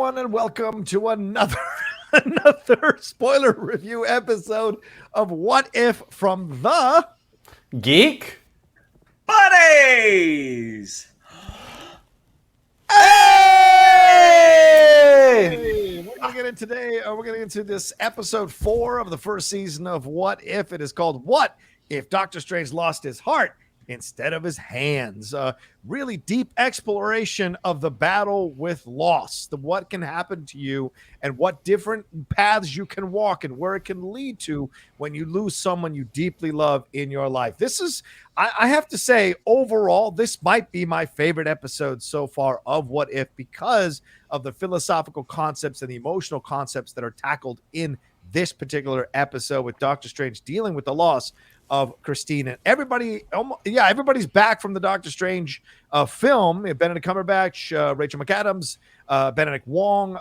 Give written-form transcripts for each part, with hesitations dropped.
everyone, and welcome to another spoiler review episode of What If from the Geek Buddies! Hey! We're gonna get in today. We're gonna get into this episode 4 of the first season of What If. It is called What If Doctor Strange Lost His Heart instead of his hands. Really deep exploration of the battle with loss, the what can happen to you and what different paths you can walk and where it can lead to when you lose someone you deeply love in your life. This is, I have to say, overall, this might be my favorite episode so far of What If because of the philosophical concepts and the emotional concepts that are tackled in this particular episode with Doctor Strange dealing with the loss of Christine. And everybody's back from the Doctor Strange film. Benedict Cumberbatch, Rachel McAdams, Benedict Wong,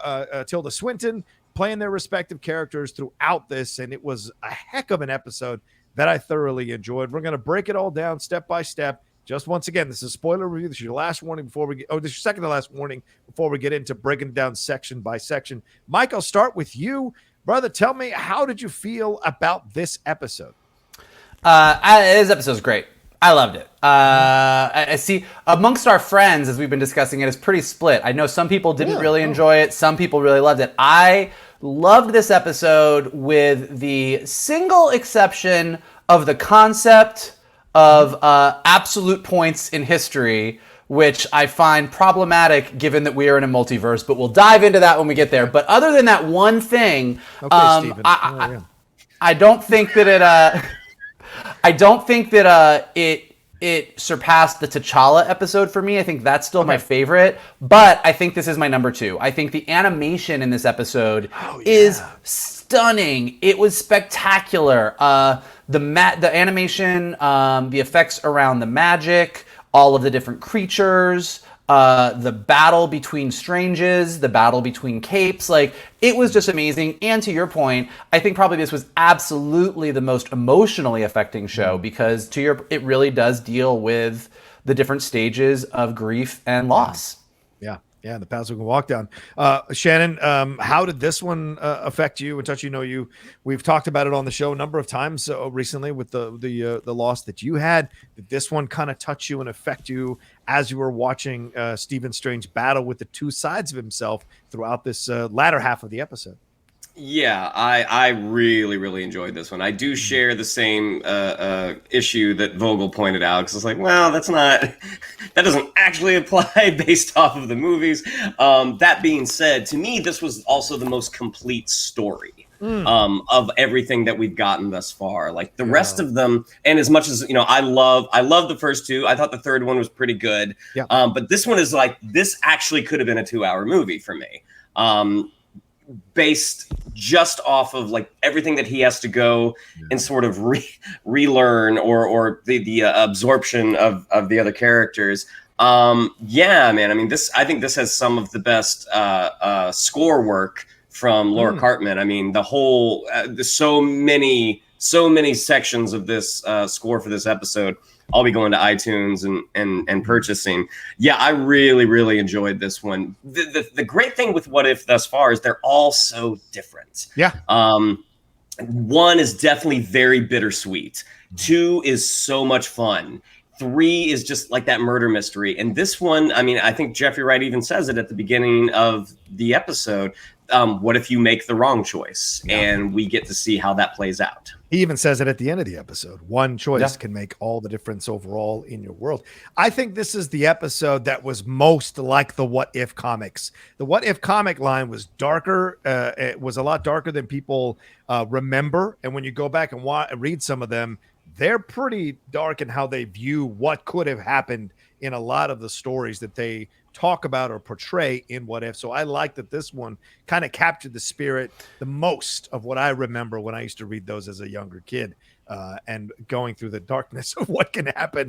Tilda Swinton playing their respective characters throughout this, and it was a heck of an episode that I thoroughly enjoyed. We're going to break it all down step by step. Just once again, this is a spoiler review. This is your last warning before we get, this is your second to last warning before we get into breaking it down section by section. Mike, I'll start with you. Brother, tell me, how did you feel about this episode? This episode's great. I loved it. I see amongst our friends, as we've been discussing it, it's pretty split. I know some people didn't really enjoy it. Some people really loved it. I loved this episode with the single exception of the concept of absolute points in history, which I find problematic given that we are in a multiverse, but we'll dive into that when we get there. But other than that one thing, I don't think that it surpassed the T'Challa episode for me. I think that's still my favorite, but I think this is my number 2. I think the animation in this episode is stunning. It was spectacular. The animation, the effects around the magic, all of the different creatures, the battle between Stranges, the battle between Capes, like it was just amazing. And to your point, I think probably this was absolutely the most emotionally affecting show because it really does deal with the different stages of grief and loss. Yeah, the paths we can walk down. Shannon, how did this one affect you and touch you? We've talked about it on the show a number of times recently with the loss that you had. Did this one kind of touch you and affect you as you were watching Stephen Strange battle with the two sides of himself throughout this latter half of the episode? Yeah, I really, really enjoyed this one. I do share the same issue that Vogel pointed out, because it's like, well, that doesn't actually apply based off of the movies. That being said, to me, this was also the most complete story of everything that we've gotten thus far. Like the rest of them, and as much as, I love the first two, I thought the third one was pretty good. Yeah. But this one is like, this actually could have been a 2-hour movie for me. Based just off of like everything that he has to go and sort of relearn or the absorption of the other characters. Yeah, man. I mean, I think this has some of the best score work from Laura Cartman. I mean, the whole there's so many sections of this score for this episode. I'll be going to iTunes and purchasing. Yeah, I really, really enjoyed this one. The great thing with What If thus far is they're all so different. Yeah. One is definitely very bittersweet. 2 is so much fun. 3 is just like that murder mystery. And this one, I mean, I think Jeffrey Wright even says it at the beginning of the episode. What if you make the wrong choice? Yeah. And we get to see how that plays out. He even says it at the end of the episode. One choice can make all the difference overall in your world. I think this is the episode that was most like the What If comics. The What If comic line was darker. It was a lot darker than people remember. And when you go back and read some of them, they're pretty dark in how they view what could have happened in a lot of the stories that they talk about or portray in What If. So I like that this one kind of captured the spirit the most of what I remember when I used to read those as a younger kid, and going through the darkness of what can happen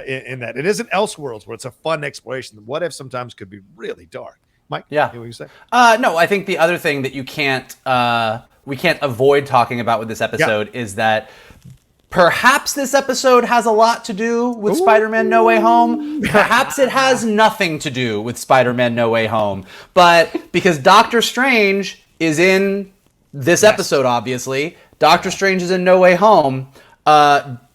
in that. It isn't Elseworlds where it's a fun exploration. What If sometimes could be really dark. Mike, yeah. What you say? No, I think the other thing that we can't avoid talking about with this episode is that Perhaps this episode has a lot to do with Spider-Man No Way Home. Perhaps it has nothing to do with Spider-Man No Way Home. But because Doctor Strange is in this episode, obviously, Doctor Strange is in No Way Home.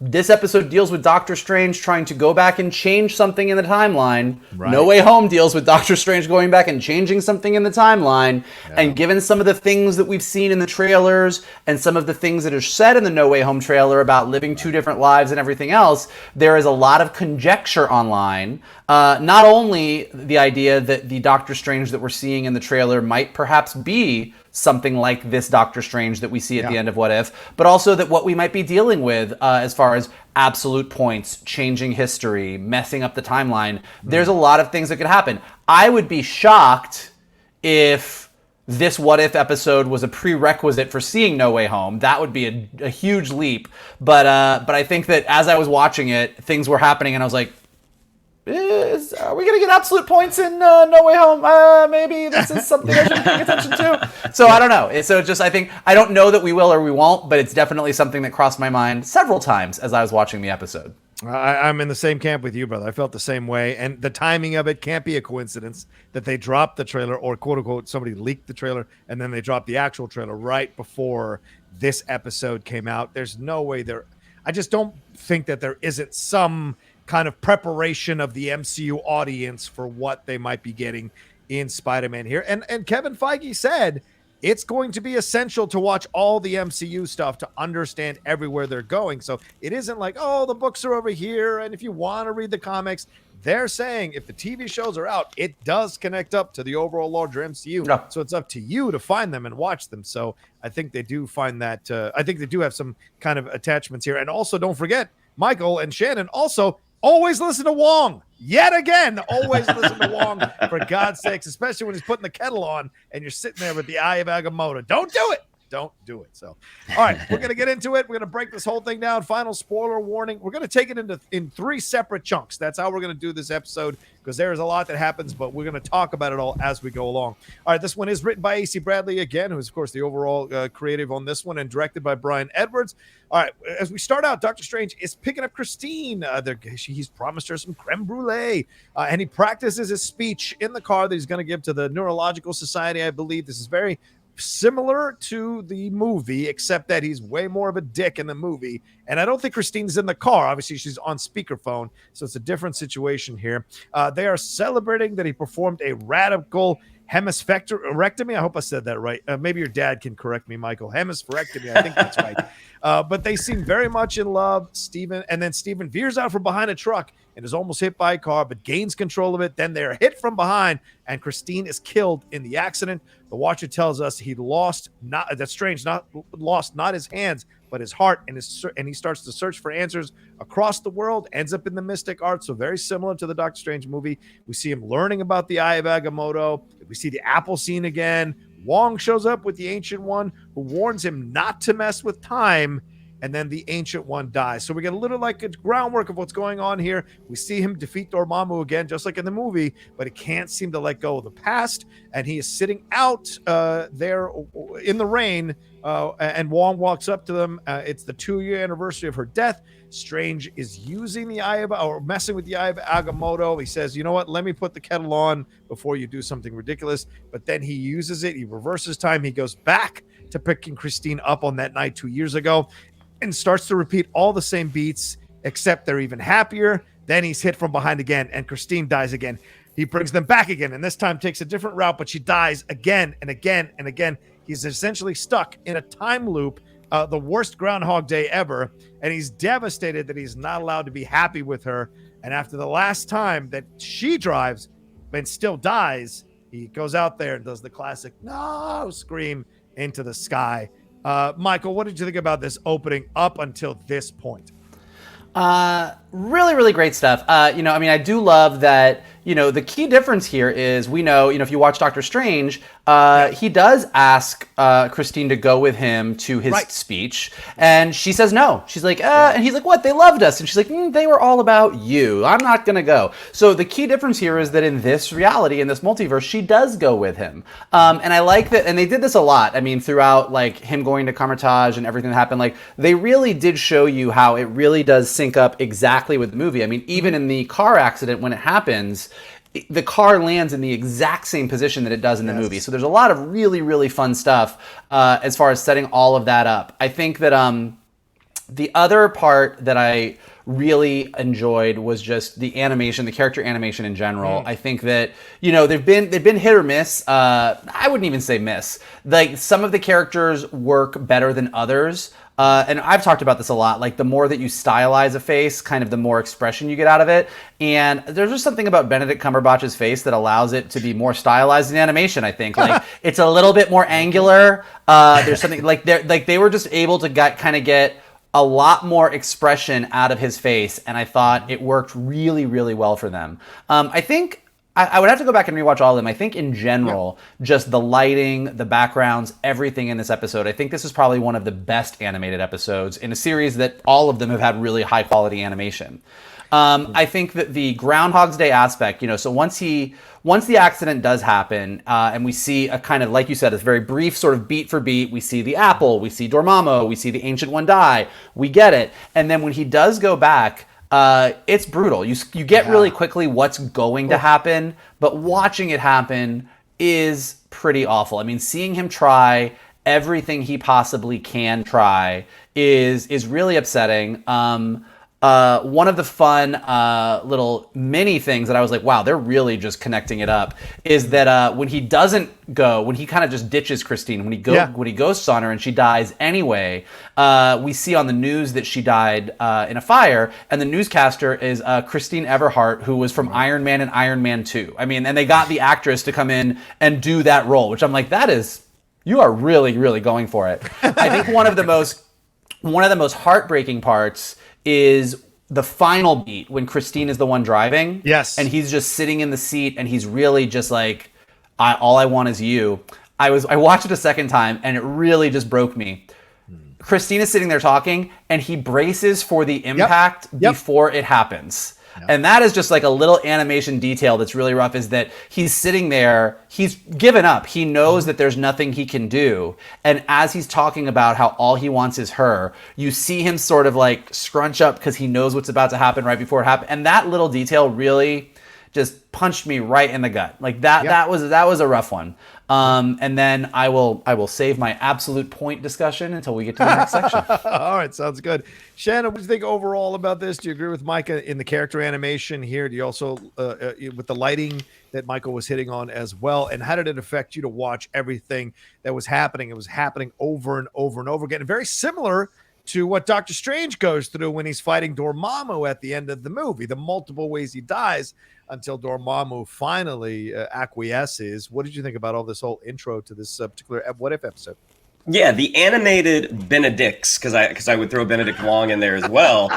This episode deals with Doctor Strange trying to go back and change something in the timeline. Right. No Way Home deals with Doctor Strange going back and changing something in the timeline. Yeah. And given some of the things that we've seen in the trailers and some of the things that are said in the No Way Home trailer about living two different lives and everything else, there is a lot of conjecture online. Not only the idea that the Doctor Strange that we're seeing in the trailer might perhaps be something like this Doctor Strange that we see at the end of What If, but also that what we might be dealing with as far as absolute points, changing history, messing up the timeline. There's a lot of things that could happen. I would be shocked if this What If episode was a prerequisite for seeing No Way Home. That would be a huge leap. But I think that as I was watching it, things were happening and I was like, are we going to get absolute points in No Way Home? Maybe this is something I should pay attention to. So I don't know. So just, I think, I don't know that we will or we won't, but it's definitely something that crossed my mind several times as I was watching the episode. I'm in the same camp with you, brother. I felt the same way. And the timing of it can't be a coincidence that they dropped the trailer or quote unquote, somebody leaked the trailer and then they dropped the actual trailer right before this episode came out. There's no way I just don't think that there isn't some kind of preparation of the MCU audience for what they might be getting in Spider-Man here. And Kevin Feige said it's going to be essential to watch all the MCU stuff to understand everywhere they're going. So it isn't like, oh, the books are over here, and if you want to read the comics, they're saying if the TV shows are out, it does connect up to the overall larger MCU. Yeah. So it's up to you to find them and watch them. So I think they do find that, I think they do have some kind of attachments here. And also don't forget, Michael and Shannon also always listen to Wong. Yet again, always listen to Wong, for God's sakes, especially when he's putting the kettle on and you're sitting there with the Eye of Agamotto. Don't do it. Don't do it. So, all right, we're going to get into it. We're going to break this whole thing down. Final spoiler warning. We're going to take it in three separate chunks. That's how we're going to do this episode because there's a lot that happens, but we're going to talk about it all as we go along. All right, this one is written by A.C. Bradley again, who's, of course, the overall creative on this one, and directed by Brian Edwards. All right, as we start out, Doctor Strange is picking up Christine. He's promised her some creme brulee, and he practices his speech in the car that he's going to give to the Neurological Society, I believe. This is very similar to the movie, except that he's way more of a dick in the movie. And I don't think Christine's in the car. Obviously, she's on speakerphone, so it's a different situation here. They are celebrating that he performed a radical hemispherectomy. I hope I said that right. Maybe your dad can correct me, Michael. Hemispherectomy, I think that's right. But they seem very much in love. Stephen veers out from behind a truck and is almost hit by a car, but gains control of it. Then they're hit from behind, and Christine is killed in the accident. The Watcher tells us he lost not his hands, but his heart, and he starts to search for answers across the world, ends up in the mystic art, so very similar to the Doctor Strange movie. We see him learning about the Eye of Agamotto. We see the apple scene again. Wong shows up with the Ancient One, who warns him not to mess with time, and then the Ancient One dies. So we get a little like a groundwork of what's going on here. We see him defeat Dormammu again, just like in the movie, but he can't seem to let go of the past, and he is sitting out there in the rain, and Wong walks up to them. It's the 2-year anniversary of her death. Strange is using messing with the Eye of Agamotto. He says, you know what, let me put the kettle on before you do something ridiculous. But then he uses it. He reverses time. He goes back to picking Christine up on that night 2 years ago and starts to repeat all the same beats, except they're even happier. Then he's hit from behind again, and Christine dies again. He brings them back again, and this time takes a different route, but she dies again and again and again. He's essentially stuck in a time loop, the worst Groundhog Day ever, and he's devastated that he's not allowed to be happy with her. And after the last time that she drives and still dies, he goes out there and does the classic "no" scream into the sky. Michael, what did you think about this opening up until this point? Really, really great stuff. I do love that the key difference here is we know, if you watch Doctor Strange, he does ask Christine to go with him to his speech, and she says no. She's like, and he's like, what? They loved us. And she's like, they were all about you. I'm not going to go. So the key difference here is that in this reality, in this multiverse, she does go with him. And I like that, and they did this a lot. I mean, throughout like him going to Carmitage and everything that happened, like they really did show you how it really does sync up exactly with the movie. I mean, even in the car accident when it happens, the car lands in the exact same position that it does in the movie. So there's a lot of really, really fun stuff as far as setting all of that up. I think that the other part that I really enjoyed was just the animation, the character animation in general. I think that, they've been hit or miss. I wouldn't even say miss. Like some of the characters work better than others. And I've talked about this a lot, like the more that you stylize a face, kind of the more expression you get out of it. And there's just something about Benedict Cumberbatch's face that allows it to be more stylized in animation, I think. Like it's a little bit more angular. There's something like they were just able to get a lot more expression out of his face. And I thought it worked really, really well for them. I think I would have to go back and rewatch all of them. I think in general, just the lighting, the backgrounds, everything in this episode, I think this is probably one of the best animated episodes in a series that all of them have had really high quality animation. I think that the Groundhog's Day aspect, so once the accident does happen, and we see a kind of, like you said, it's very brief sort of beat for beat. We see the apple, we see Dormammu, we see the Ancient One die, we get it. And then when he does go back, it's brutal. You get really quickly what's going to happen, but watching it happen is pretty awful. I mean, seeing him try everything he possibly can try is really upsetting. One of the fun little mini things that I was like, wow, they're really just connecting it up, is that when he doesn't go, when he kind of just ditches Christine, when he ghosts on her and she dies anyway, we see on the news that she died in a fire, and the newscaster is Christine Everhart, who was from Iron Man and Iron Man 2. I mean, and they got the actress to come in and do that role, which I'm like, you are really, really going for it. I think one of the most heartbreaking parts is the final beat when Christine is the one driving. Yes. And he's just sitting in the seat and he's really just like, all I want is you. I watched it a second time and it really just broke me. Christine is sitting there talking and he braces for the impact before it happens. And that is just like a little animation detail that's really rough, is that he's sitting there, he's given up. He knows that there's nothing he can do. And as he's talking about how all he wants is her, you see him sort of like scrunch up because he knows what's about to happen right before it happens. And that little detail really just punched me right in the gut. Like that was a rough one. And then I will save my absolute point discussion until we get to the next section. All right, sounds good. Shannon, what do you think overall about this? Do you agree with Micah in the character animation here? Do you also, with the lighting that Michael was hitting on as well? And how did it affect you to watch everything that was happening? It was happening over and over and over again. And very similar to what Doctor Strange goes through when he's fighting Dormammu at the end of the movie, the multiple ways he dies until Dormammu finally acquiesces. What did you think about all this whole intro to this particular What If episode? Yeah, the animated Benedicts, because I would throw Benedict Wong in there as well.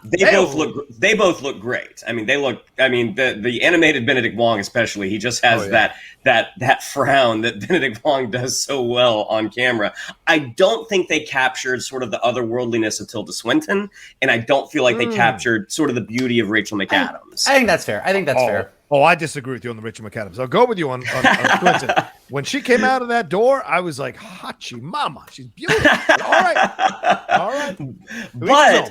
They both look great. I mean, the animated Benedict Wong especially. He just has that frown that Benedict Wong does so well on camera. I don't think they captured sort of the otherworldliness of Tilda Swinton, and I don't feel like they captured sort of the beauty of Rachel McAdams. I think that's fair. Fair. Oh, I disagree with you on the Rachel McAdams. I'll go with you on Swinton. When she came out of that door, I was like, Hachi Mama, she's beautiful. All right. But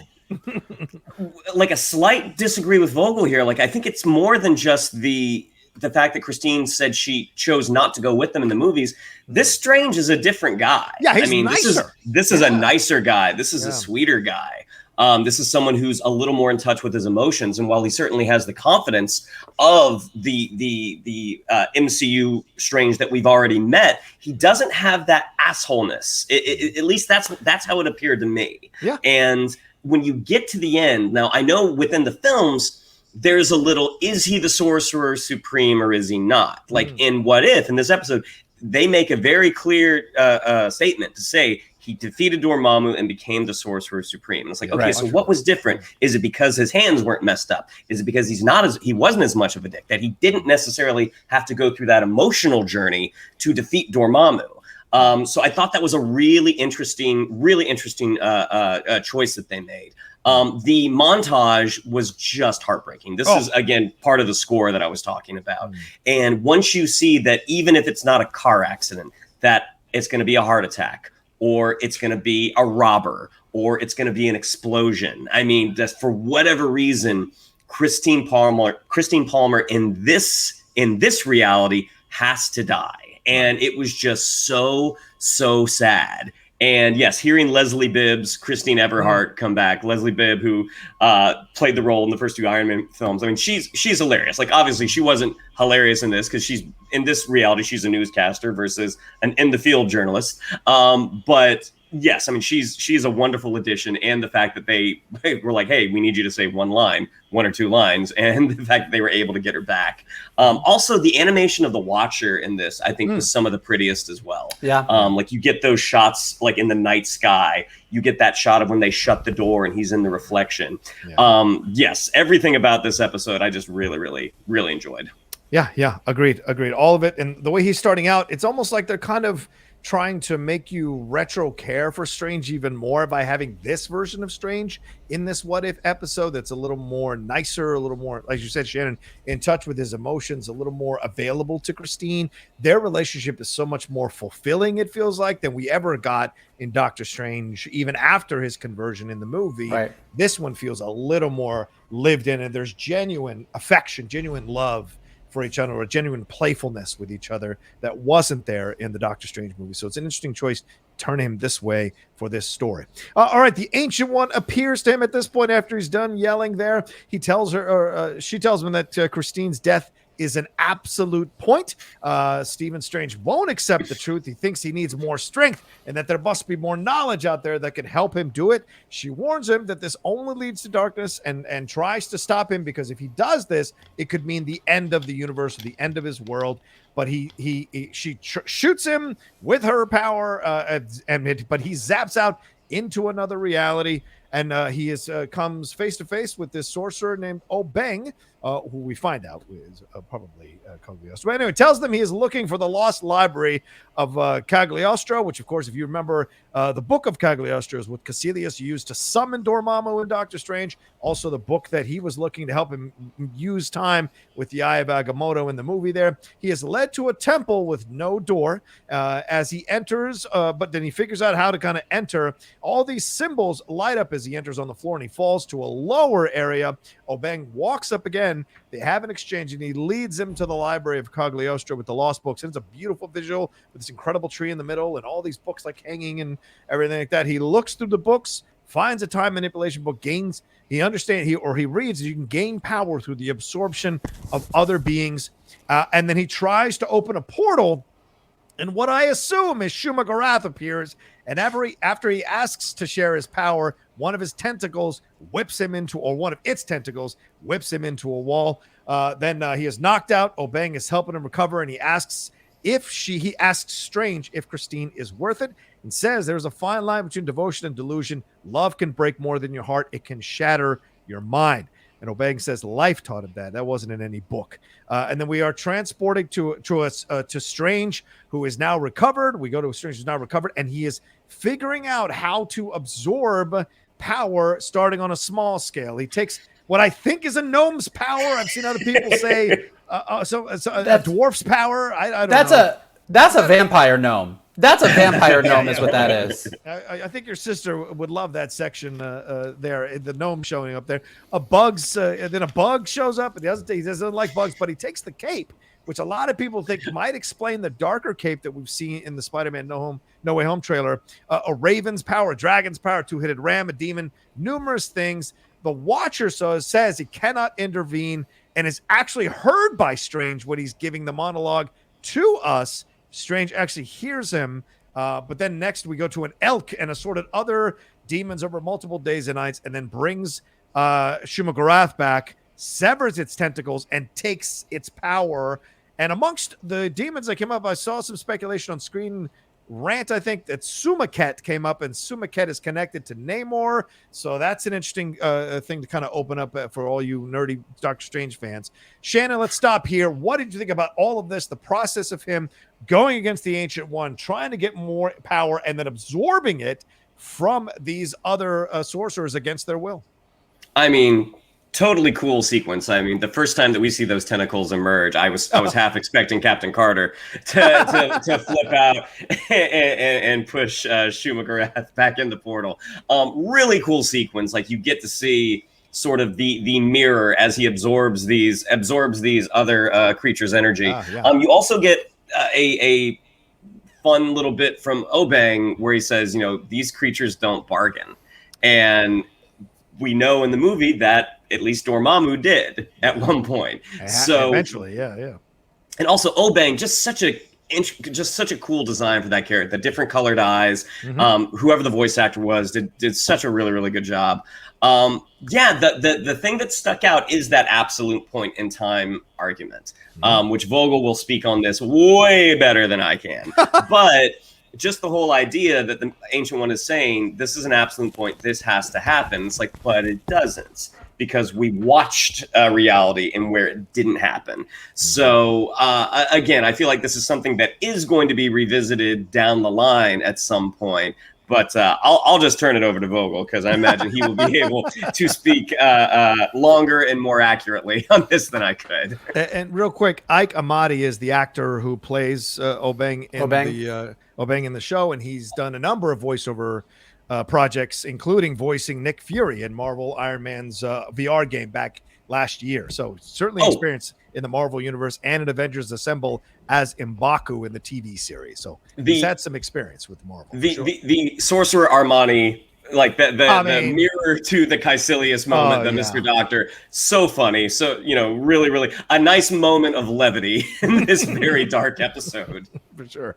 like a slight disagree with Vogel here. Like, I think it's more than just the fact that Christine said she chose not to go with them in the movies. This Strange is a different guy. Yeah, he's nicer. This is a nicer guy. This is a sweeter guy. This is someone who's a little more in touch with his emotions, and while he certainly has the confidence of the MCU Strange that we've already met, he doesn't have that assholeness. At least that's how it appeared to me. Yeah. And when you get to the end, now I know within the films there's a little, is he the Sorcerer Supreme or is he not? Like in What If, in this episode, they make a very clear statement to say he defeated Dormammu and became the Sorcerer Supreme. And it's like, okay, Right. so what was different? Is it because his hands weren't messed up? Is it because he wasn't as much of a dick, that he didn't necessarily have to go through that emotional journey to defeat Dormammu? So I thought that was a really interesting choice that they made. The montage was just heartbreaking. This is, again, part of the score that I was talking about. And once you see that, even if it's not a car accident, that it's going to be a heart attack, or it's going to be a robber, or it's going to be an explosion. I mean, just for whatever reason, Christine Palmer in this reality has to die. And it was just so sad. And yes, hearing Leslie Bibb's Christine Everhart come back, Leslie Bibb, who played the role in the first 2 Iron Man films. I mean, she's hilarious. Like, obviously, she wasn't hilarious in this because in this reality, she's a newscaster versus an in-the-field journalist. But yes, I mean, she's a wonderful addition. And the fact that they were like, hey, we need you to say 1 or 2 lines, and the fact that they were able to get her back. Also, the animation of the Watcher in this, I think, was some of the prettiest as well. Yeah. Like, you get those shots, like in the night sky. You get that shot of when they shut the door and he's in the reflection. Yeah. Yes, everything about this episode, I just really enjoyed. Yeah, agreed. All of it. And the way he's starting out, it's almost like they're kind of trying to make you retro care for Strange even more by having this version of Strange in this What If episode that's a little more nicer, a little more, like you said, Shannon, in touch with his emotions, a little more available to Christine. Their relationship is so much more fulfilling, it feels like, than we ever got in Doctor Strange, even after his conversion in the movie. Right. This one feels a little more lived in, and there's genuine affection, genuine love for each other, or a genuine playfulness with each other that wasn't there in the Doctor Strange movie. So it's an interesting choice, turn him this way for this story. All right, the Ancient One appears to him at this point after he's done yelling there. He tells her, or she tells him that Christine's death is an absolute point. Stephen Strange won't accept the truth. He thinks he needs more strength and that there must be more knowledge out there that can help him do it. She warns him that this only leads to darkness and tries to stop him, because if he does this, it could mean the end of the universe, or the end of his world. But she shoots him with her power, but he zaps out into another reality. And he comes face to face with this sorcerer named Obeng, who we find out is probably Cagliostro. But anyway, tells them he is looking for the lost library of Cagliostro, which, of course, if you remember, the book of Cagliostro is what Caecilius used to summon Dormammu in Doctor Strange. Also, the book that he was looking to help him use time with the Eye of Agamotto in the movie there. He is led to a temple with no door as he enters, but then he figures out how to kind of enter. All these symbols light up as he enters on the floor, and he falls to a lower area. Obeng walks up again. They have an exchange, and he leads him to the library of Cagliostro with the lost books. And it's a beautiful visual with this incredible tree in the middle and all these books like hanging and everything like that. He looks through the books, finds a time manipulation book, he reads that you can gain power through the absorption of other beings. And then he tries to open a portal, and what I assume is Shuma Gorath appears, and after he asks to share his power, one of its tentacles whips him into a wall. Then he is knocked out. Obeng is helping him recover, and he asks Strange if Christine is worth it, and says there's a fine line between devotion and delusion. Love can break more than your heart. It can shatter your mind. And Obeng says life taught him that. That wasn't in any book. And then we are transporting to Strange, who is now recovered. We go to Strange, who's now recovered, and he is figuring out how to absorb power starting on a small scale. He takes what I think is a gnome's power. I've seen other people say a dwarf's power. I don't know. That's a vampire gnome. That's a vampire gnome is what that is. I think your sister would love that section there, the gnome showing up there. Then a bug shows up, and he doesn't like bugs, but he takes the cape, which a lot of people think might explain the darker cape that we've seen in the Spider-Man No Way Home trailer. A raven's power, a dragon's power, two-headed ram, a demon, numerous things. The Watcher says he cannot intervene and is actually heard by Strange when he's giving the monologue to us. Strange actually hears him, but then next we go to an elk and assorted other demons over multiple days and nights, and then brings Shuma Gorath back, severs its tentacles, and takes its power. And amongst the demons that came up, I saw some speculation on screen rant, I think, that Sumaket came up, and Sumaket is connected to Namor. So that's an interesting thing to kind of open up for all you nerdy Doctor Strange fans. Shannon, let's stop here. What did you think about all of this, the process of him going against the Ancient One, trying to get more power, and then absorbing it from these other sorcerers against their will? I mean, totally cool sequence. I mean, the first time that we see those tentacles emerge, I was half expecting Captain Carter to flip out and push Shumagarath back in the portal. Really cool sequence. Like, you get to see sort of the mirror as he absorbs these other creatures' energy. You also get a fun little bit from Obang where he says, these creatures don't bargain. And we know in the movie that at least Dormammu did at one point. So eventually, yeah. And also Obang, just such a cool design for that character. The different colored eyes. Whoever the voice actor was did such a really, really good job. The thing that stuck out is that absolute point in time argument, which Vogel will speak on this way better than I can. But just the whole idea that the Ancient One is saying, this is an absolute point, this has to happen. It's like, but it doesn't, because we watched reality and where it didn't happen. So again, I feel like this is something that is going to be revisited down the line at some point. But I'll just turn it over to Vogel, because I imagine he will be able to speak longer and more accurately on this than I could. And real quick, Ike Amati is the actor who plays Obang in the show, and he's done a number of voiceover projects, including voicing Nick Fury in Marvel Iron Man's VR game back last year. So certainly experience in the Marvel universe and in Avengers Assemble as M'Baku in the TV series. So he's had some experience with Marvel. The Sorcerer Armani, like the mirror to the Caecilius moment, Mr. Doctor, so funny. So, really, really a nice moment of levity in this very dark episode. For sure.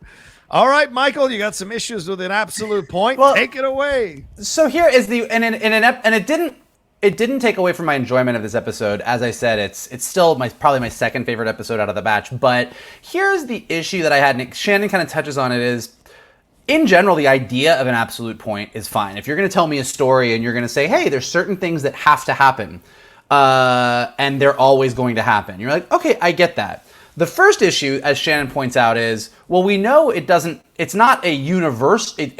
All right, Michael, you got some issues with an absolute point. Take it away. So here is it didn't take away from my enjoyment of this episode. As I said, it's still probably my second favorite episode out of the batch. But here's the issue that I had, and Shannon kind of touches on it, is in general, the idea of an absolute point is fine. If you're going to tell me a story and you're going to say, hey, there's certain things that have to happen, and they're always going to happen. You're like, okay, I get that. The first issue, as Shannon points out, is, well, we know it's not a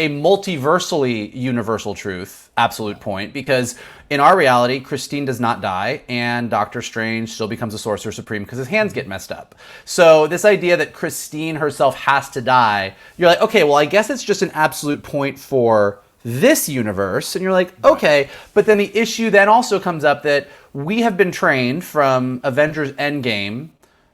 multiversally universal truth, absolute point, because in our reality, Christine does not die, and Doctor Strange still becomes a Sorcerer Supreme because his hands get messed up. So this idea that Christine herself has to die, you're like, okay, well, I guess it's just an absolute point for this universe. And you're like, okay, but then the issue then also comes up that we have been trained from Avengers Endgame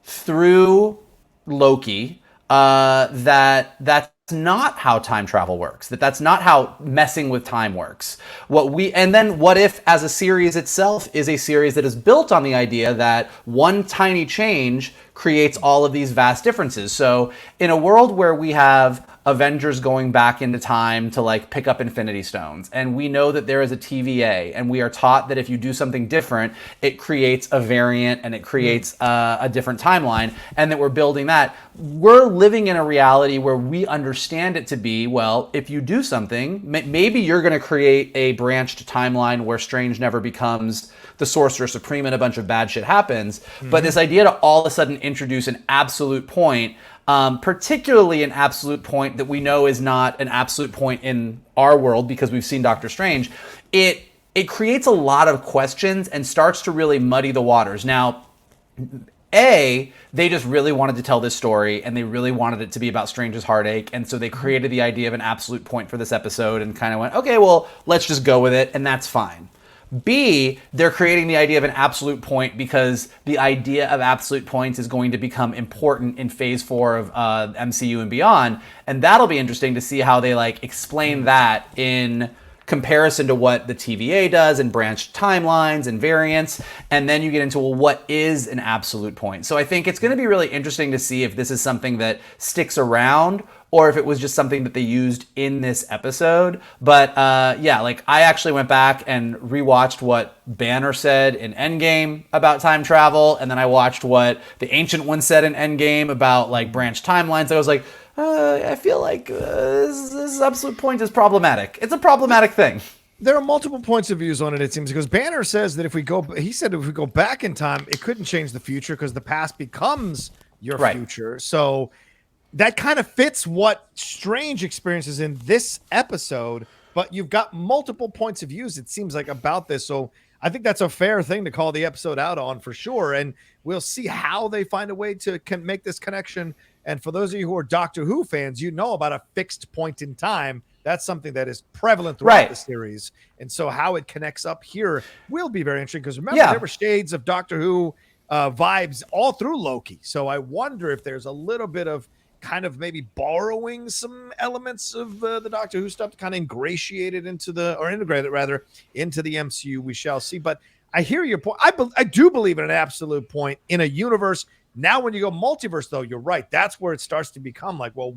through Loki, that's not how time travel works. That's not how messing with time works. And then what if, as a series itself, is a series that is built on the idea that one tiny change creates all of these vast differences. So in a world where we have Avengers going back into time to pick up Infinity Stones, and we know that there is a TVA, and we are taught that if you do something different, it creates a variant and it creates a different timeline, and that we're building that. We're living in a reality where we understand it to be, well, if you do something, maybe you're going to create a branched timeline where Strange never becomes the Sorcerer Supreme and a bunch of bad shit happens. But this idea to all of a sudden introduce an absolute point, particularly an absolute point that we know is not an absolute point in our world because we've seen Doctor Strange, it creates a lot of questions and starts to really muddy the waters. Now, they just really wanted to tell this story, and they really wanted it to be about Strange's heartache, and so they created the idea of an absolute point for this episode and kind of went, okay, well, let's just go with it, and that's fine. B, they're creating the idea of an absolute point because the idea of absolute points is going to become important in Phase 4 of MCU and beyond, and that'll be interesting to see how they explain that in comparison to what the TVA does and branched timelines and variants, and then you get into, well, what is an absolute point? So I think it's going to be really interesting to see if this is something that sticks around or if it was just something that they used in this episode. But I actually went back and rewatched what Banner said in Endgame about time travel, and then I watched what the Ancient One said in Endgame about branched timelines. I was like, I feel like this absolute point is problematic. It's a problematic thing. There are multiple points of views on it, it seems, because Banner says that if we go back in time, it couldn't change the future because the past becomes your future. So that kind of fits what Strange experiences in this episode, but you've got multiple points of views, it seems like, about this. So I think that's a fair thing to call the episode out on for sure. And we'll see how they find a way to make this connection. And for those of you who are Doctor Who fans, you know about a fixed point in time. That's something that is prevalent throughout the series. And so how it connects up here will be very interesting, because remember, there were shades of Doctor Who vibes all through Loki. So I wonder if there's a little bit of kind of maybe borrowing some elements of the Doctor Who stuff to kind of integrate it into the MCU. We shall see. But I hear your point. I do believe in an absolute point in a universe. Now, when you go multiverse, though, you're right. That's where it starts to become like, well,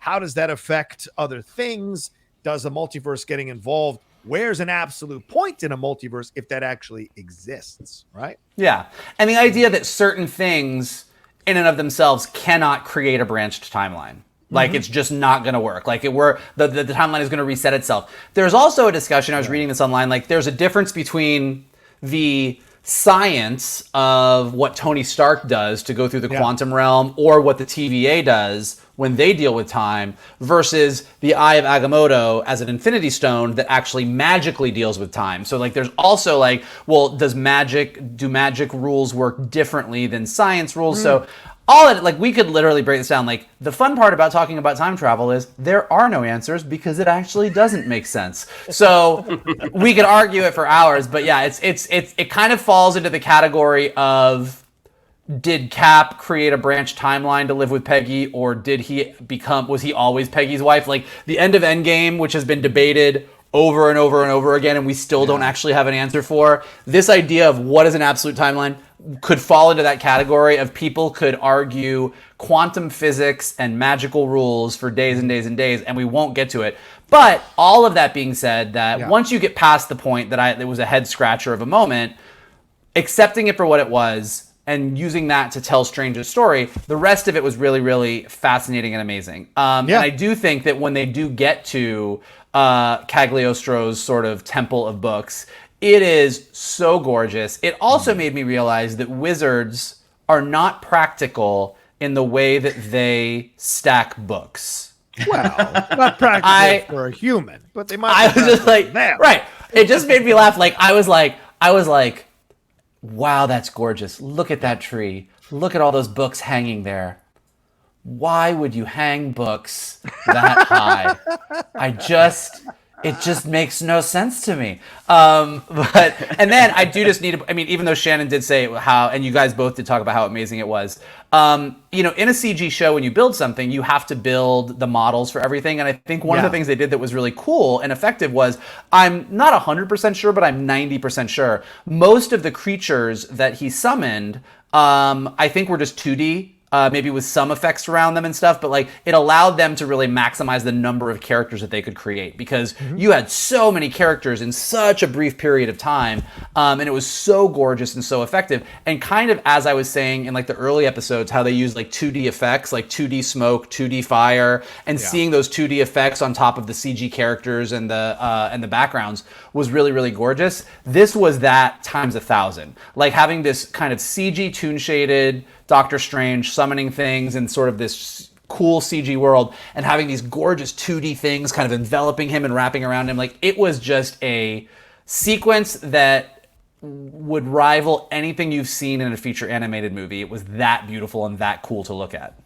how does that affect other things? Does a multiverse getting involved? Where's an absolute point in a multiverse if that actually exists, right? Yeah. And the idea that certain things in and of themselves cannot create a branched timeline. Like, it's just not going to work. Like, the timeline is going to reset itself. There's also a discussion, I was reading this online, like, there's a difference between the science of what Tony Stark does to go through the quantum realm, or what the TVA does when they deal with time, versus the Eye of Agamotto as an Infinity Stone that actually magically deals with time. So like, there's also like, well, do magic rules work differently than science rules? So we could literally break this down. Like, the fun part about talking about time travel is there are no answers, because it actually doesn't make sense. So we could argue it for hours, but yeah, it kind of falls into the category of, did Cap create a branched timeline to live with Peggy, or was he always Peggy's wife? Like, the end of Endgame, which has been debated over and over and over again, and we still don't actually have an answer for. This idea of what is an absolute timeline could fall into that category of, people could argue quantum physics and magical rules for days and days and days, and we won't get to it. But all of that being said, that once you get past the point that it was a head scratcher of a moment, accepting it for what it was, and using that to tell Strange's story, the rest of it was really, really fascinating and amazing. And I do think that when they do get to Cagliostro's sort of temple of books, it is so gorgeous. It also made me realize that wizards are not practical in the way that they stack books. Well, not practical for a human, but they might. I was just like, right. It just made me laugh. Like, I was like, wow, that's gorgeous. Look at that tree. Look at all those books hanging there. Why would you hang books that high? It just makes no sense to me. And then I do just need to, even though Shannon did say how, and you guys both did talk about how amazing it was, in a CG show, when you build something, you have to build the models for everything. And I think one of the things they did that was really cool and effective was, I'm not 100% sure, but I'm 90% sure, most of the creatures that he summoned, I think were just 2D. Maybe with some effects around them and stuff, but like, it allowed them to really maximize the number of characters that they could create, because you had so many characters in such a brief period of time, and it was so gorgeous and so effective. And kind of, as I was saying in like the early episodes, how they used like 2D effects, like 2D smoke, 2D fire, and seeing those 2D effects on top of the CG characters and the backgrounds was really, really gorgeous. This was that times 1,000. Like, having this kind of CG toon shaded Doctor Strange summoning things in sort of this cool CG world, and having these gorgeous 2D things kind of enveloping him and wrapping around him. Like, it was just a sequence that would rival anything you've seen in a feature animated movie. It was that beautiful and that cool to look at.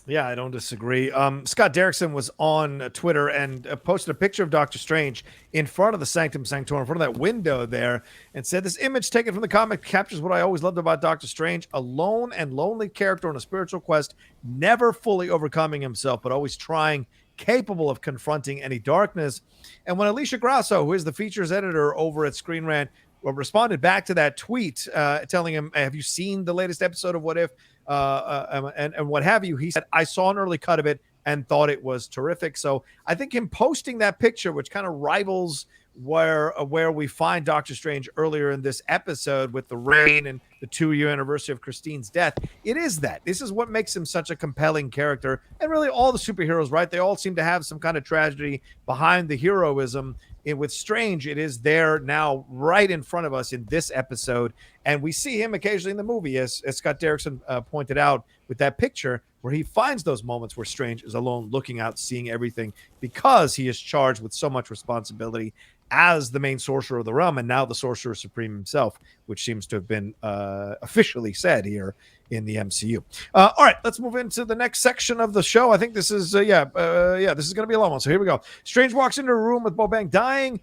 Yeah, I don't disagree. Scott Derrickson was on Twitter and posted a picture of Doctor Strange in front of the Sanctum Sanctorum, in front of that window there, and said, "This image taken from the comic captures what I always loved about Doctor Strange, a lone and lonely character on a spiritual quest, never fully overcoming himself, but always trying, capable of confronting any darkness." And when Alicia Grasso, who is the features editor over at Screen Rant, responded back to that tweet, telling him, "Have you seen the latest episode of What If?" And what have you, he said, "I saw an early cut of it and thought it was terrific." So I think him posting that picture, which kind of rivals where we find Doctor Strange earlier in this episode with the rain and the 2-year anniversary of Christine's death. It is that. This is what makes him such a compelling character. And really all the superheroes, right? They all seem to have some kind of tragedy behind the heroism. And with Strange, it is there now right in front of us in this episode. And we see him occasionally in the movie, as Scott Derrickson pointed out with that picture, where he finds those moments where Strange is alone, looking out, seeing everything, because he is charged with so much responsibility as the main sorcerer of the realm, and now the Sorcerer Supreme himself, which seems to have been officially said here in the MCU. All right, let's move into the next section of the show. I think this is, this is going to be a long one. So here we go. Strange walks into a room with Bobang dying.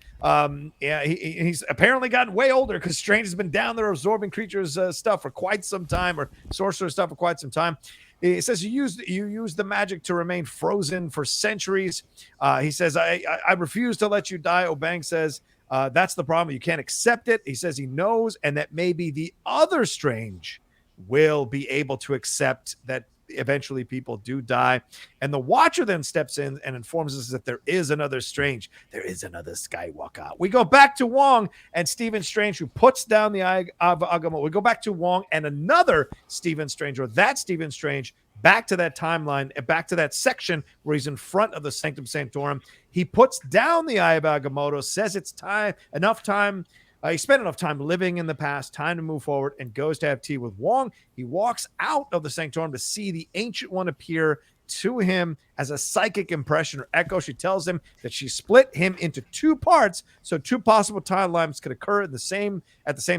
He's apparently gotten way older because Strange has been down there absorbing creatures' stuff for quite some time, or sorcerer stuff for quite some time. It says you use the magic to remain frozen for centuries. He says, I refuse to let you die. Obang says, that's the problem. You can't accept it. He says he knows, and that maybe the other Strange will be able to accept that eventually people do die. And the Watcher then steps in and informs us that there is another Strange. There is another Skywalker. We go back to Wong and Stephen Strange, who puts down the Eye of Agamotto. We go back to Wong and another Stephen Strange, or that Stephen Strange, back to that timeline, back to that section where he's in front of the Sanctum Sanctorum. He puts down the Eye of Agamotto, says it's enough time. He spent enough time living in the past, time to move forward, and goes to have tea with Wong. He walks out of the Sanctorum to see the Ancient One appear to him as a psychic impression or echo. She tells him that she split him into 2 parts, so 2 possible timelines could occur at the same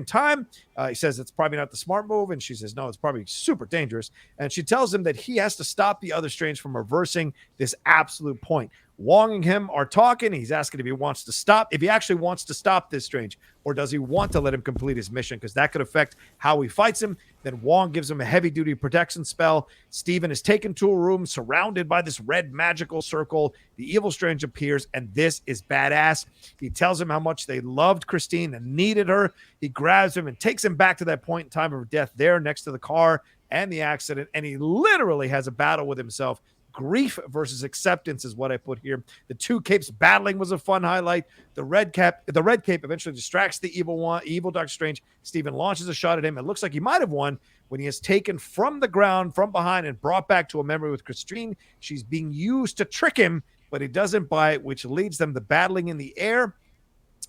time. He says it's probably not the smart move, and she says no, it's probably super dangerous. And she tells him that he has to stop the other Strange from reversing this absolute point. Wong and him are talking. He's asking if he actually wants to stop this Strange, or does he want to let him complete his mission, because that could affect how he fights him. Then Wong gives him a heavy-duty protection spell. Stephen is taken to a room surrounded by this red magical circle. The evil Strange appears, and this is badass. He tells him how much they loved Christine and needed her. He grabs him and takes him back to that point in time of her death there next to the car and the accident, and he literally has a battle with himself. Grief versus acceptance is what I put here. The 2 capes battling was a fun highlight. The red cape eventually distracts the evil Doctor Strange. Stephen launches a shot at him. It looks like he might have won when he is taken from the ground from behind and brought back to a memory with Christine. She's being used to trick him, but he doesn't buy it, which leads them to battling in the air.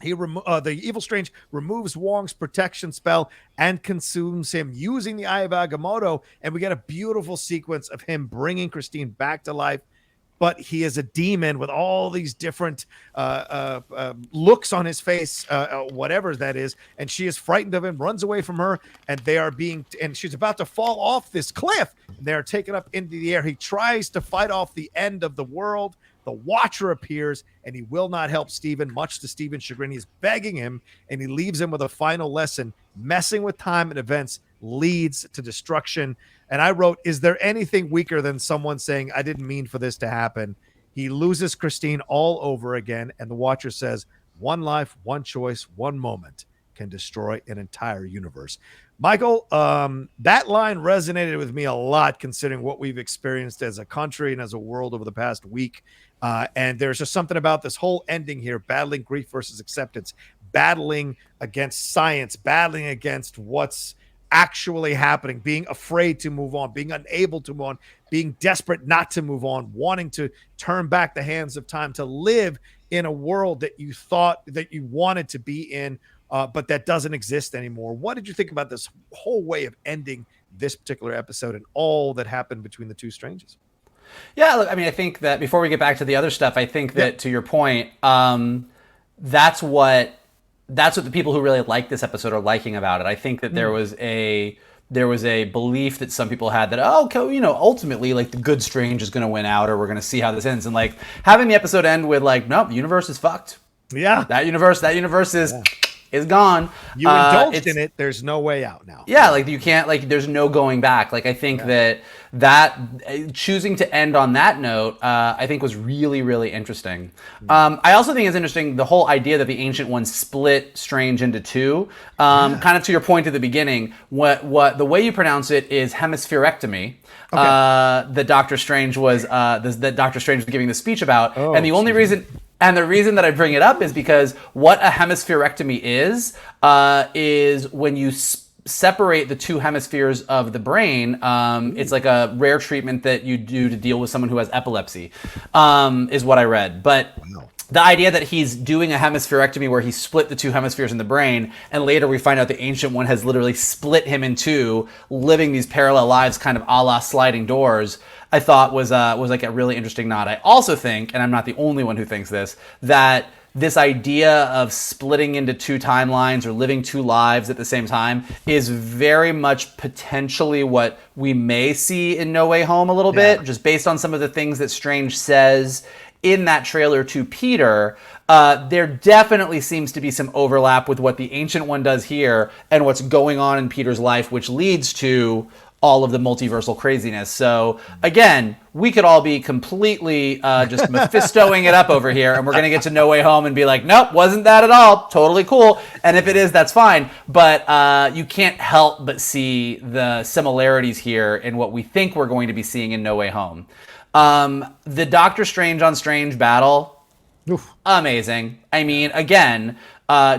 The evil Strange removes Wong's protection spell and consumes him using the Eye of Agamotto, and we get a beautiful sequence of him bringing Christine back to life. But he is a demon with all these different looks on his face, whatever that is, and she is frightened of him, runs away from her, and she's about to fall off this cliff. They are taken up into the air. He tries to fight off the end of the world. The Watcher appears, and he will not help Stephen, much to Stephen's chagrin. He's begging him, and he leaves him with a final lesson. Messing with time and events leads to destruction. And I wrote, is there anything weaker than someone saying, I didn't mean for this to happen? He loses Christine all over again, and the Watcher says, one life, one choice, one moment can destroy an entire universe. Michael, that line resonated with me a lot, considering what we've experienced as a country and as a world over the past week. And there's just something about this whole ending here, battling grief versus acceptance, battling against science, battling against what's actually happening, being afraid to move on, being unable to move on, being desperate not to move on, wanting to turn back the hands of time, to live in a world that you thought that you wanted to be in, but that doesn't exist anymore. What did you think about this whole way of ending this particular episode and all that happened between the 2 Stranges? Yeah, look, I mean, I think that before we get back to the other stuff, I think that to your point, that's what the people who really like this episode are liking about it. I think that there was a belief that some people had that, ultimately, like, the good Strange is going to win out, or we're going to see how this ends. And, like, having the episode end with, like, nope, the universe is fucked. Yeah. That universe is gone. You indulged in it. There's no way out now. Yeah, like, you can't, like, there's no going back. Like, I think that choosing to end on that note, I think was really, really interesting. I also think it's interesting, the whole idea that the Ancient One split Strange into 2. Kind of to your point at the beginning, what the way you pronounce it is hemispherectomy. Okay. That Doctor Strange was giving the speech about, and the only reason And the reason that I bring it up is because what a hemispherectomy is when you separate the two hemispheres of the brain. It's like a rare treatment that you do to deal with someone who has epilepsy, is what I read. But the idea that he's doing a hemispherectomy where he split the two hemispheres in the brain, and later we find out the Ancient One has literally split him in two, living these parallel lives kind of a la sliding doors, I thought was like a really interesting nod. I also think, and I'm not the only one who thinks this, that this idea of splitting into two timelines or living two lives at the same time is very much potentially what we may see in No Way Home a little bit, just based on some of the things that Strange says in that trailer to Peter. There definitely seems to be some overlap with what the Ancient One does here and what's going on in Peter's life, which leads to all of the multiversal craziness. So again, we could all be completely just Mephistoing it up over here, and we're going to get to No Way Home and be like, nope, wasn't that at all. Totally cool. And if it is, that's fine. But you can't help but see the similarities here in what we think we're going to be seeing in No Way Home. The Doctor Strange on Strange battle, amazing. I mean, again,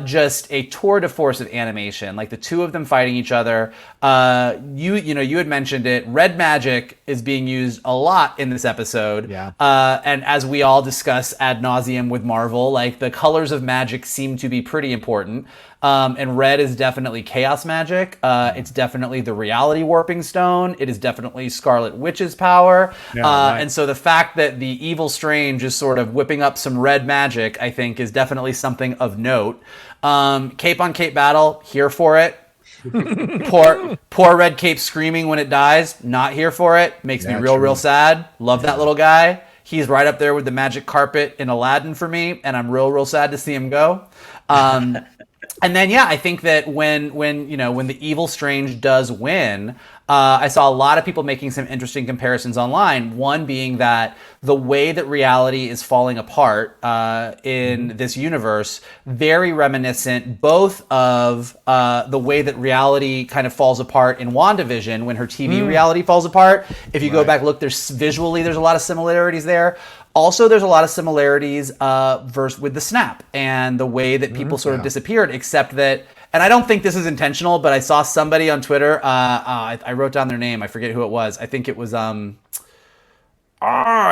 just a tour de force of animation, like the two of them fighting each other. You had mentioned it. Red magic is being used a lot in this episode. And as we all discuss ad nauseum with Marvel, like the colors of magic seem to be pretty important. And red is definitely chaos magic. It's definitely the reality warping stone. It is definitely Scarlet Witch's power. And so the fact that the evil Strange is sort of whipping up some red magic, I think, is definitely something of note. Cape on Cape battle, here for it. poor Red Cape screaming when it dies, not here for it. Makes me real sad. Love that little guy. He's right up there with the magic carpet in Aladdin for me, and I'm real sad to see him go. And then, I think that when the evil Strange does win, I saw a lot of people making some interesting comparisons online. One being that the way that reality is falling apart in this universe, very reminiscent both of the way that reality kind of falls apart in WandaVision when her TV reality falls apart. If you go back, look, there's a lot of similarities there. Also, there's a lot of similarities with the snap and the way that people sort of disappeared, except that, and I don't think this is intentional, but I saw somebody on Twitter, I wrote down their name, I forget who it was. I think it was, I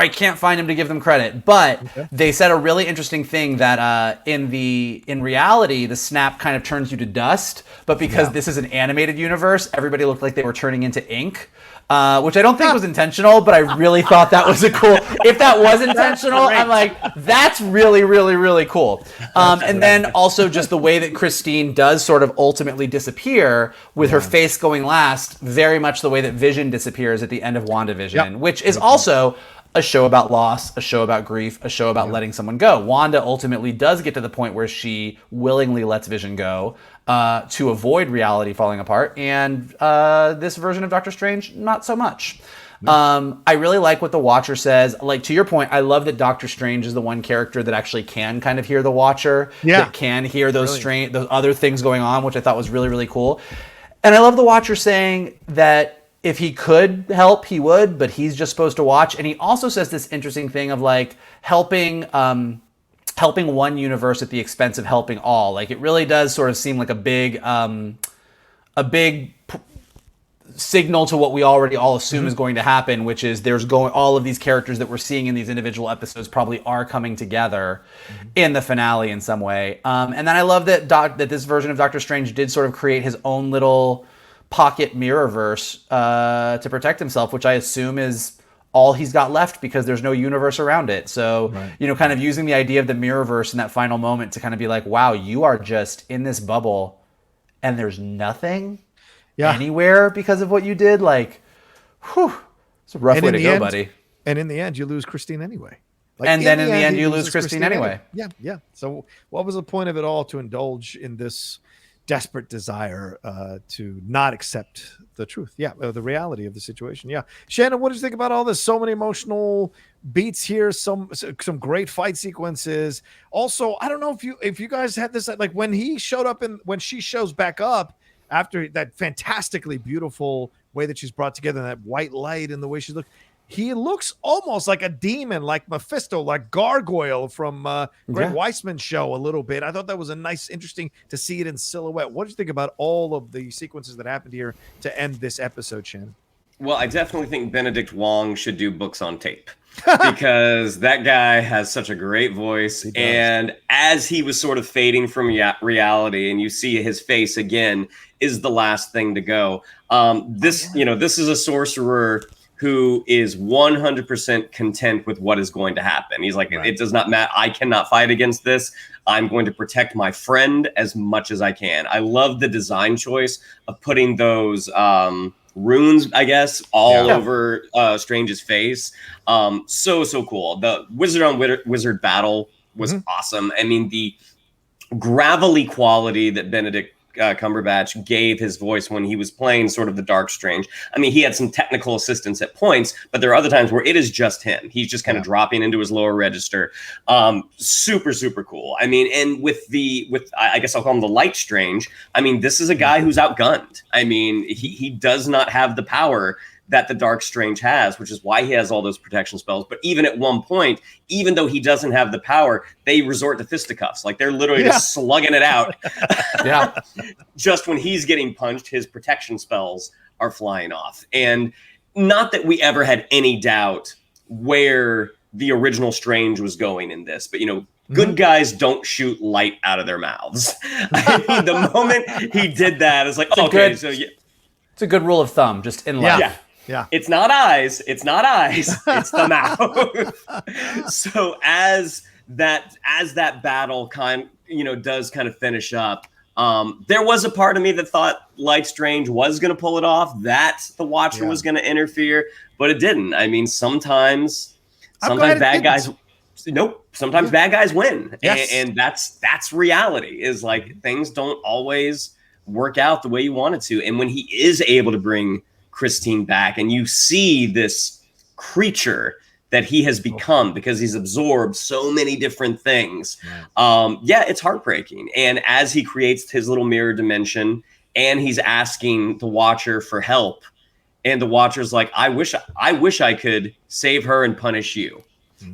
can't find him to give them credit, but they said a really interesting thing that in reality, the snap kind of turns you to dust, but because this is an animated universe, everybody looked like they were turning into ink. Which I don't think was intentional, but I really thought that was a cool. If that was intentional, I'm like, that's really cool. And then also just the way that Christine does sort of ultimately disappear with her face going last, very much the way that Vision disappears at the end of WandaVision, which is also a show about loss, a show about grief, a show about letting someone go. Wanda ultimately does get to the point where she willingly lets Vision go to avoid reality falling apart, and this version of Doctor Strange, not so much. I really like what the Watcher says. Like, to your point, I love that Doctor Strange is the one character that actually can kind of hear the Watcher, that can hear those other things going on, which I thought was really cool. And I love the Watcher saying that if he could help, he would, but he's just supposed to watch. And he also says this interesting thing of like helping one universe at the expense of helping all. Like, it really does sort of seem like a big signal to what we already all assume is going to happen, which is all of these characters that we're seeing in these individual episodes probably are coming together in the finale in some way. And then I love that that this version of Doctor Strange did sort of create his own little pocket mirrorverse to protect himself, which I assume is all he's got left because there's no universe around it. So, kind of using the idea of the mirrorverse in that final moment to kind of be like, wow, you are just in this bubble and there's nothing anywhere because of what you did. Like, whew, it's a rough way to go, buddy. And in the end, you lose Christine anyway. And then in the end, you lose Christine anyway. Yeah. So what was the point of it all to indulge in this desperate desire to not accept the truth, the reality of the situation? Shannon, what did you think about all this? So many emotional beats here, some great fight sequences. Also, I don't know if you guys had this, like when he showed up and when she shows back up after that fantastically beautiful way that she's brought together, that white light and the way she looked, he looks almost like a demon, like Mephisto, like Gargoyle from Greg Weisman's show a little bit. I thought that was a nice, interesting to see it in silhouette. What did you think about all of the sequences that happened here to end this episode, Shannon? Well, I definitely think Benedict Wong should do books on tape because that guy has such a great voice. And as he was sort of fading from reality, and you see his face again, is the last thing to go. This is a sorcerer who is 100% content with what is going to happen. He's like, it does not matter. I cannot fight against this. I'm going to protect my friend as much as I can. I love the design choice of putting those runes, I guess, all over Strange's face. So cool. The wizard on wizard battle was awesome. I mean, the gravelly quality that Benedict Cumberbatch gave his voice when he was playing sort of the Dark Strange. I mean, he had some technical assistance at points, but there are other times where it is just him. He's just kind of dropping into his lower register. Super cool. I mean, and with I guess I'll call him the Light Strange. I mean, this is a guy who's outgunned. I mean, he does not have the power that the Dark Strange has, which is why he has all those protection spells. But even at one point, even though he doesn't have the power, they resort to fisticuffs. Like they're literally just slugging it out. Just when he's getting punched, his protection spells are flying off. And not that we ever had any doubt where the original Strange was going in this, but good guys don't shoot light out of their mouths. I mean, the moment he did that, it's like, it's a good rule of thumb, just in life. Yeah. It's not eyes. It's the mouth. So as that battle does kind of finish up, there was a part of me that thought Light Strange was going to pull it off, that the Watcher was going to interfere, but it didn't. I mean, sometimes bad guys win. Yes. And that's reality, is like things don't always work out the way you want it to. And when he is able to bring Christine back, and you see this creature that he has become because he's absorbed so many different things. It's heartbreaking. And as he creates his little mirror dimension and he's asking the Watcher for help, and the Watcher's like, I wish I could save her and punish you.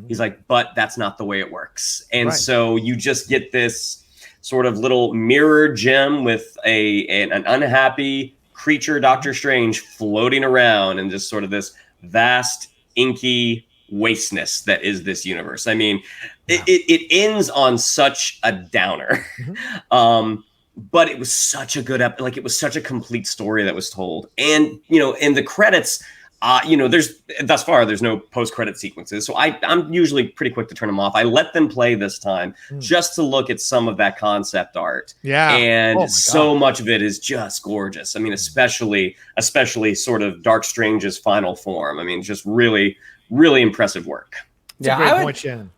He's like, but that's not the way it works. And so you just get this sort of little mirror gem with an unhappy creature, Doctor Strange, floating around in just sort of this vast, inky wasteness that is this universe. I mean, it ends on such a downer, but it was such a good it was such a complete story that was told. And in the credits, there's no post-credit sequences, so I'm usually pretty quick to turn them off. I let them play this time just to look at some of that concept art. And so much of it is just gorgeous. I mean, especially sort of Dark Strange's final form. I mean, just really, really impressive work. Great point, Shannon.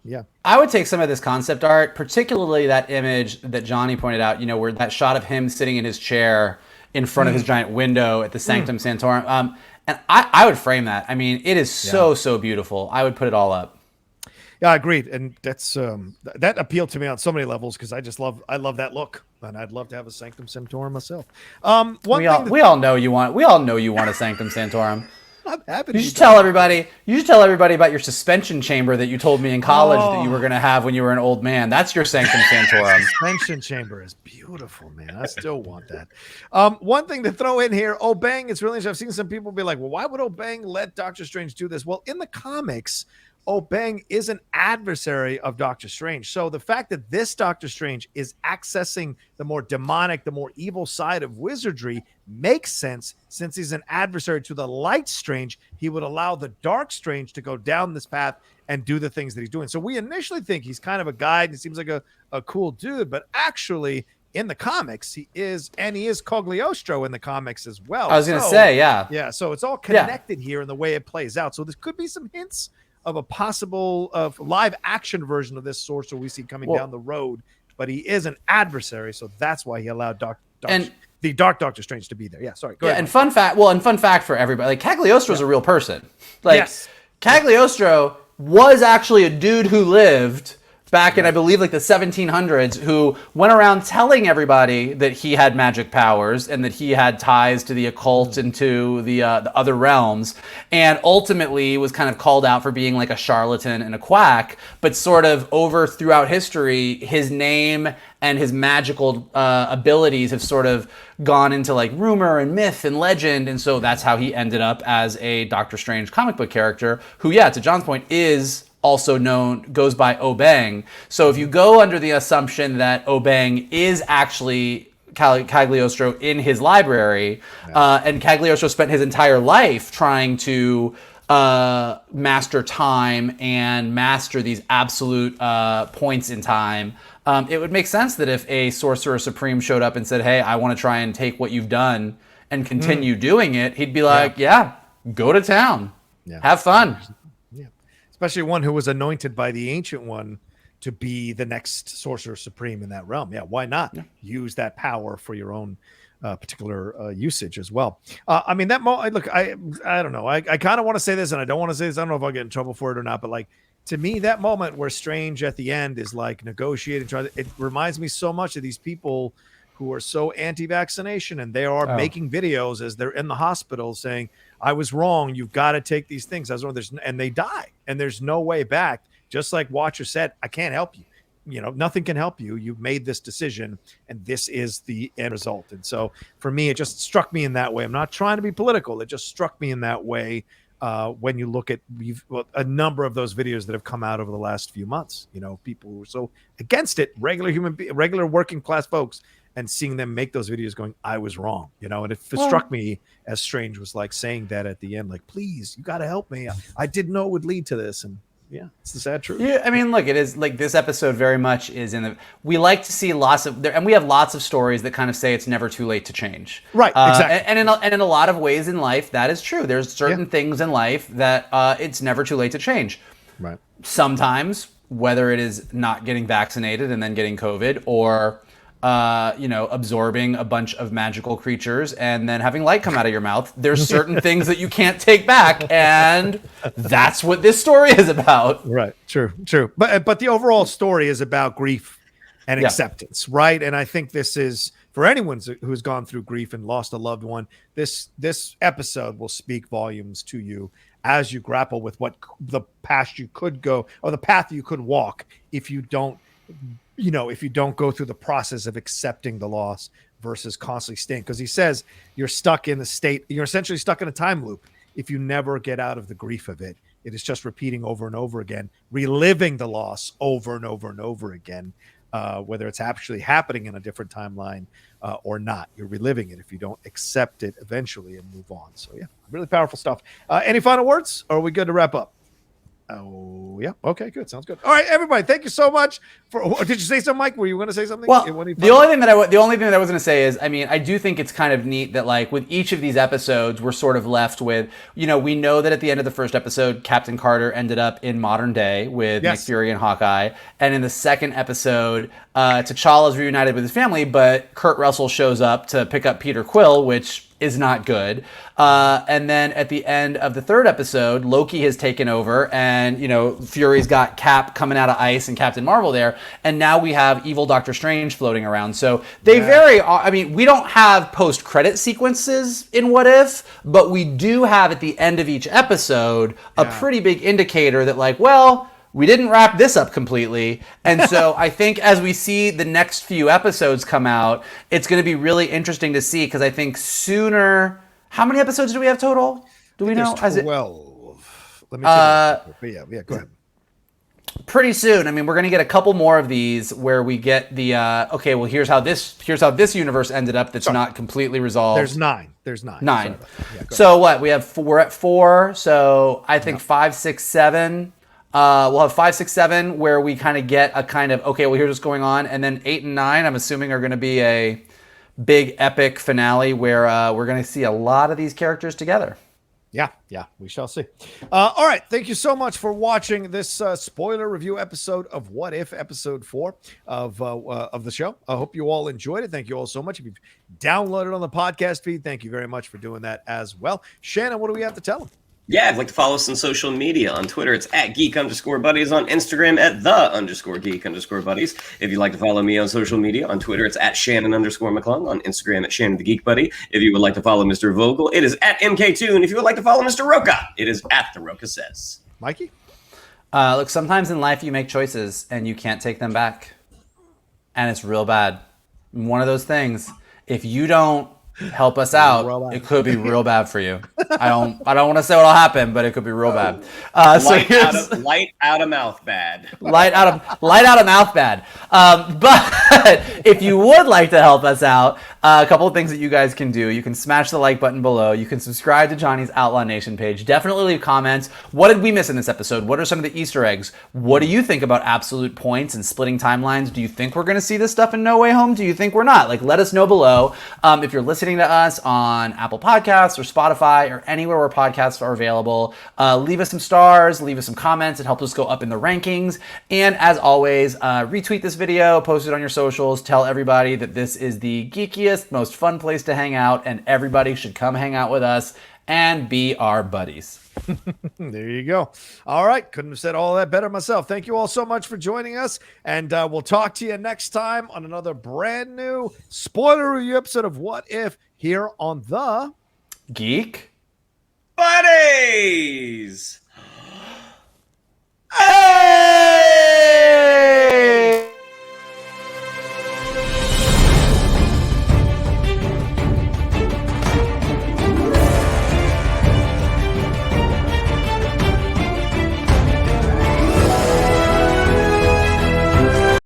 I would take some of this concept art, particularly that image that Johnny pointed out, where that shot of him sitting in his chair in front of his giant window at the Sanctum Sanctorum. And I would frame that. I mean, it is so beautiful. I would put it all up. Yeah, I agreed. And that's that appealed to me on so many levels because I love that look. And I'd love to have a Sanctum Sanctorum myself. We all know you want a Sanctum Sanctorum. I'm happy. You should tell everybody about your suspension chamber that you told me in college that you were going to have when you were an old man. That's your Sanctum Sanctorum. Suspension chamber is beautiful, man. I still want that. One thing to throw in here, Obeng, it's really interesting. I've seen some people be like, well, why would Obeng let Doctor Strange do this? Well, in the comics, Obeng is an adversary of Doctor Strange. So the fact that this Doctor Strange is accessing the more demonic, the more evil side of wizardry makes sense. Since he's an adversary to the Light Strange, he would allow the Dark Strange to go down this path and do the things that he's doing. So we initially think he's kind of a guide. He seems like a cool dude, but actually in the comics, he is Cagliostro in the comics as well. I was going to say, yeah. Yeah, so it's all connected here in the way it plays out. So there could be some hints of a possible live action version of this sorcerer we see coming down the road, but he is an adversary, so that's why he allowed the Dark Doctor Strange to be there. Yeah, sorry. Go ahead. And fun fact for everybody, like Cagliostro is a real person. Like yes. Cagliostro was actually a dude who lived back in, I believe, like the 1700s, who went around telling everybody that he had magic powers and that he had ties to the occult and to the other realms, and ultimately was kind of called out for being like a charlatan and a quack. But sort of over throughout history, his name and his magical abilities have sort of gone into like rumor and myth and legend, and so that's how he ended up as a Doctor Strange comic book character, who, yeah, to John's point, is also goes by Obeng. So if you go under the assumption that Obeng is actually Cagliostro in his library, and Cagliostro spent his entire life trying to master time and master these absolute points in time, it would make sense that if a Sorcerer Supreme showed up and said, hey, I want to try and take what you've done and continue doing it, he'd be like, yeah, go to town. Have fun. Especially one who was anointed by the Ancient One to be the next Sorcerer Supreme in that realm. Yeah, why not use that power for your own particular usage as well? I mean, that look, I don't know. I kind of want to say this, and I don't want to say this. I don't know if I'll get in trouble for it or not, but like, to me, that moment where Strange at the end is like negotiating, it reminds me so much of these people who are so anti-vaccination, and they are making videos as they're in the hospital saying, I was wrong. You've got to take these things. I was wrong. And they die, and there's no way back. Just like Watcher said, I can't help you. You know, nothing can help you. You've made this decision, and this is the end result. And so for me, it just struck me in that way. I'm not trying to be political. It just struck me in that way. When you look at a number of those videos that have come out over the last few months, you know, people who are so against it, regular working class folks, and seeing them make those videos going, I was wrong, you know, and it struck me as Strange was like saying that at the end, like, please, you got to help me. I didn't know it would lead to this. And yeah, it's the sad truth. Yeah, I mean, look, it is like this episode very much is in the. We like to see lots of, and we have lots of stories that kind of say it's never too late to change. Right, exactly. And in a lot of ways in life, that is true. There's certain things in life that it's never too late to change. Right. Sometimes, whether it is not getting vaccinated and then getting COVID, or absorbing a bunch of magical creatures and then having light come out of your mouth. There's certain things that you can't take back, and that's what this story is about. Right. True. But the overall story is about grief and acceptance, right? And I think this is, for anyone who's gone through grief and lost a loved one, this episode will speak volumes to you as you grapple with what the path you could go, or the path you could walk, if you don't go through the process of accepting the loss versus constantly staying. Because he says you're essentially stuck in a time loop if you never get out of the grief of it. It is just repeating over and over again, reliving the loss over and over and over again, whether it's actually happening in a different timeline or not. You're reliving it if you don't accept it eventually and move on. So yeah, really powerful stuff. Any final words, or are we good to wrap up? Oh, yeah. Okay, good. Sounds good. All right, everybody. Thank you so much did you say something, Mike? Were you going to say something? Well, the only thing that I was going to say is, I mean, I do think it's kind of neat that, like, with each of these episodes, we're sort of left with, we know that at the end of the first episode, Captain Carter ended up in modern day with Nick Fury and Hawkeye. And in the second episode, T'Challa's reunited with his family, but Kurt Russell shows up to pick up Peter Quill, which is not good. And then at the end of the third episode, Loki has taken over, and Fury's got Cap coming out of ice and Captain Marvel there, and now we have evil Doctor Strange floating around. So they we don't have post-credit sequences in What If, but we do have at the end of each episode a pretty big indicator that, like, well, we didn't wrap this up completely. And so I think as we see the next few episodes come out, it's going to be really interesting to see, because I think sooner... How many episodes do we have total? Do we know? There's 12. Let me take yeah, go ahead. Pretty soon. I mean, we're going to get a couple more of these where we get the here's how this universe ended up that's not completely resolved. There's 9. Yeah, so what? We're at 4. So I think 5, 6, 7. We'll have 5, 6, 7 where we kind of get a kind of, okay, well, here's what's going on. And then 8 and 9, I'm assuming, are going to be a big epic finale where we're going to see a lot of these characters together. Yeah, we shall see. All right, thank you so much for watching this spoiler review episode of What If, episode 4 of the show. I hope you all enjoyed it. Thank you all so much. If you've downloaded on the podcast feed, thank you very much for doing that as well. Shannon, what do we have to tell them? Yeah, if you'd like to follow us on social media. On Twitter, it's @geek_buddies. On Instagram, @the_geek_buddies. If you'd like to follow me on social media, on Twitter, it's @Shannon_McClung. On Instagram, @Shannon the Geek Buddy. If you would like to follow Mr. Vogel, it is @MK2. And if you would like to follow Mr. Rocha, it is @The Rocha Says. Mikey? Look, sometimes in life you make choices and you can't take them back. And it's real bad. One of those things, if you don't help us out, it could be real bad for you. I don't want to say what'll happen, but it could be real bad. Light out of mouth bad. Light out of mouth bad. But if you would like to help us out, a couple of things that you guys can do. You can smash the like button below. You can subscribe to Johnny's Outlaw Nation page. Definitely leave comments. What did we miss in this episode? What are some of the Easter eggs? What do you think about absolute points and splitting timelines? Do you think we're going to see this stuff in No Way Home? Do you think we're not? Like, let us know below. If you're listening to us on Apple Podcasts or Spotify or anywhere where podcasts are available, leave us some stars, leave us some comments. It helps us go up in the rankings. And as always, retweet this video, post it on your socials, tell everybody that this is the geekiest, most fun place to hang out, and everybody should come hang out with us and be our buddies. There you go. All right. Couldn't have said all that better myself. Thank you all so much for joining us. And we'll talk to you next time on another brand new spoiler review episode of What If here on the Geek Buddies.